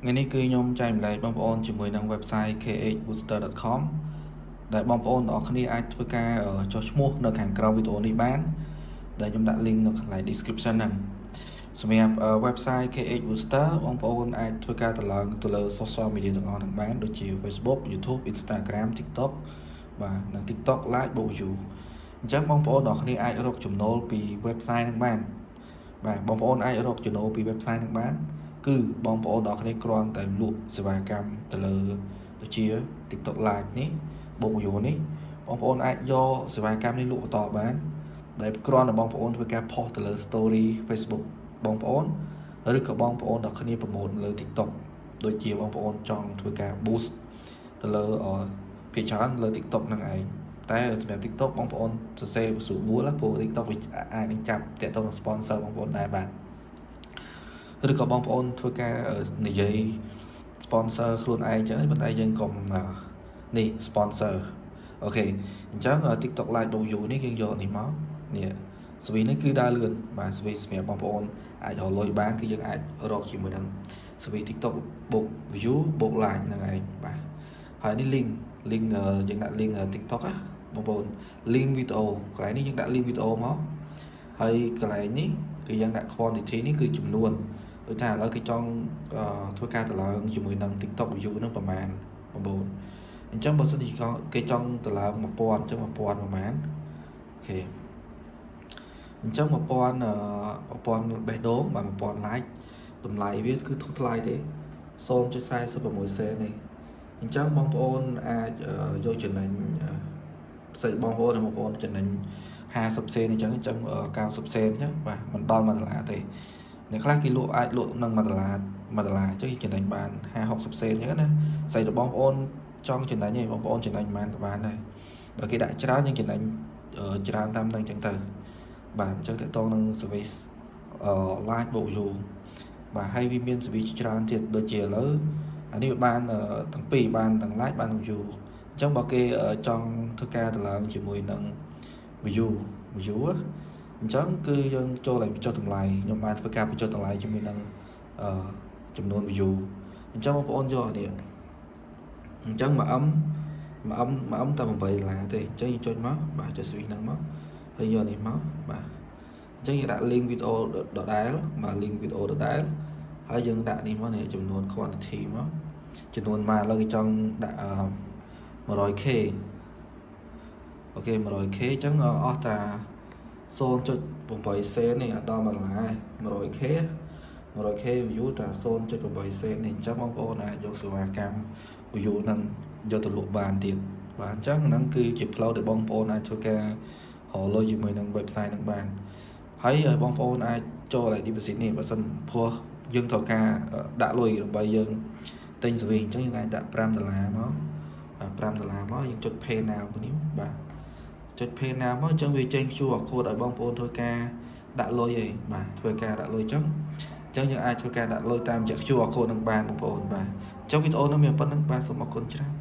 ngày nay cứ nhom chạy lại bong ôn chỉ mới năng website khbooster.com ដែលបងប្អូនទាំងអស់គ្នាអាចធ្វើការចុះឈ្មោះនៅខាងក្រោមវីដេអូនេះបានដែលខ្ញុំដាក់ link នៅខាង description ហ្នឹងសម្រាប់ website KH Booster បងប្អូនអាចធ្វើការទៅឡើងទៅលើ social media ទាំងអស់ហ្នឹងបានដូចជា Facebook YouTube Instagram TikTok បាទនិង TikTok Live បូក view អញ្ចឹងបងប្អូនទាំងអស់គ្នាអាចរកចំណូលពី website ហ្នឹងបានបាទបងប្អូនអាចរកចំណូលពី website ហ្នឹងបានគឺបងប្អូនទាំងអស់គ្នាគ្រាន់តែលក់សេវាកម្មទៅលើដូចជា TikTok Live នេះបូក view នេះបងប្អូនអាចយកសេវាកម្មនេះលក់បន្តបានដែលគ្រាន់តែបងប្អូនធ្វើការ post ទៅលើ story Facebook បងប្អូនឬក៏បងប្អូនទាំងគ្នាប្រម៉ូទលើ TikTok ដូចជាបងប្អូនចង់ធ្វើការ boost ទៅលើភាគច្រើនលើ TikTok ហ្នឹងឯងតែសម្រាប់ TikTok បងប្អូនសរសេរស្រួលវល់ព្រោះ TikTok វាអាចនឹងចាប់តាក់ទងនឹង sponsor បងប្អូនដែរបាទឬក៏បងប្អូនធ្វើការនិយាយ sponsor ខ្លួនឯងចឹងប៉ុន្តែយើងកុំនេះ sponsor អូខេអញ្ចឹង TikTok Live បូក view នេះយើងយកនេះមកនេះស្វីនេះគឺដើរលឿនបាទស្វីសម្រាប់បងប្អូនអាចរកលុយបានគឺយើងអាចរកជាមួយនឹងស្វី TikTok បូក view បូក like ហ្នឹងឯងបាទហើយនេះ link យើងដាក់ link TikTok ណាបងប្អូន link វីដេអូកន្លែងនេះយើងដាក់ link វីដេអូមកហើយកន្លែងនេះគឺយើងដាក់ quantity នេះគឺចំនួនដូចថាឥឡូវគេចង់ធ្វើការទៅឡើងជាមួយនឹង TikTok view ហ្នឹងប្រហែលបងប្អូនអញ្ចឹងបើសិនជាគេចង់ទៅឡើង 1000 អញ្ចឹង 1000 ប្រហែលអូខេអញ្ចឹង 1000 បេះដូងបាទ 1000 like តម្លៃវាគឺធូរថ្លៃទេ 0.46 សេនទេអញ្ចឹងបងប្អូនអាចយកចំណេញផ្សេងបងប្អូនចំណេញ50 សេនអញ្ចឹង90 សេនអញ្ចឹងបាទមិនដល់$1ទេអ្នកខ្លះគេលក់អាចលក់នឹង$1អញ្ចឹងចំណេញបាន50-60 សេនអញ្ចឹងណាស្អីទៅបងប្អូនចង់ចំណេញឯងបងប្អូនចំណេញបានក៏បានដែរបើគេដាក់ច្រើនយើងចំណេញច្រើនតាមនឹងអញ្ចឹងទៅបាទអញ្ចឹងតើតងនឹង service like បូក view បាទហើយវាមាន service ច្រើនទៀតដូចជាឥឡូវអានេះវាបានទាំងពីរបានទាំង like បានទាំង view អញ្ចឹងបើគេចង់ធ្វើការទៅឡើងជាមួយនឹង view អញ្ចឹងគឺយើងចូលឲ្យបញ្ចុះតម្លៃខ្ញុំបានធ្វើការបញ្ចុះតម្លៃជាមួយនឹងចំនួន view អញ្ចឹងបងប្អូនយកនេះអញ្ចឹង1M តែ$8ទេអញ្ចឹងយើងចុចមកបាទចុច switch ហ្នឹងមកហើយយកនេះមកបាទអញ្ចឹងយើងដាក់ link វីដេអូដដែលបាទ link វីដេអូដដែលហើយយើងដាក់នេះមកនេះចំនួន quantity មកចំនួនមកឥឡូវគេចង់ដាក់ 100k អូខេ 100k អញ្ចឹងអស់តា 0.8 សេននេះអត់ដល់$100k 100k view តា 0.8 សេននេះអញ្ចឹងបងប្អូនអាចយកសេវាកម្ម view ហ្នឹងយកទៅលក់បានទៀតបាទអញ្ចឹងហ្នឹងគឺជាផ្លូវដែលបងប្អូនអាចធ្វើការរកលុយជាមួយនឹង website ហ្នឹងបានហើយបងប្អូនអាចចូលឲ្យ deposit នេះបើសិនព្រោះយើងត្រូវការដាក់លុយដើម្បីយើងទិញ service អញ្ចឹងយើងអាចដាក់$5មក$5មកយើងចុច pay now នេះបាទចុច pay now មកអញ្ចឹងវាចេញ QR code ឲ្យបងប្អូនធ្វើការដាក់លុយឯងបាទធ្វើការដាក់លុយអញ្ចឹងយើងអាចធ្វើការដាក់លុយតាមរយៈ QR code នឹងបានបងប្អូនបាទអញ្ចឹងវីដេអូនេះមានប៉ុណ្្នឹងបាទសូមអរគុណច្រើន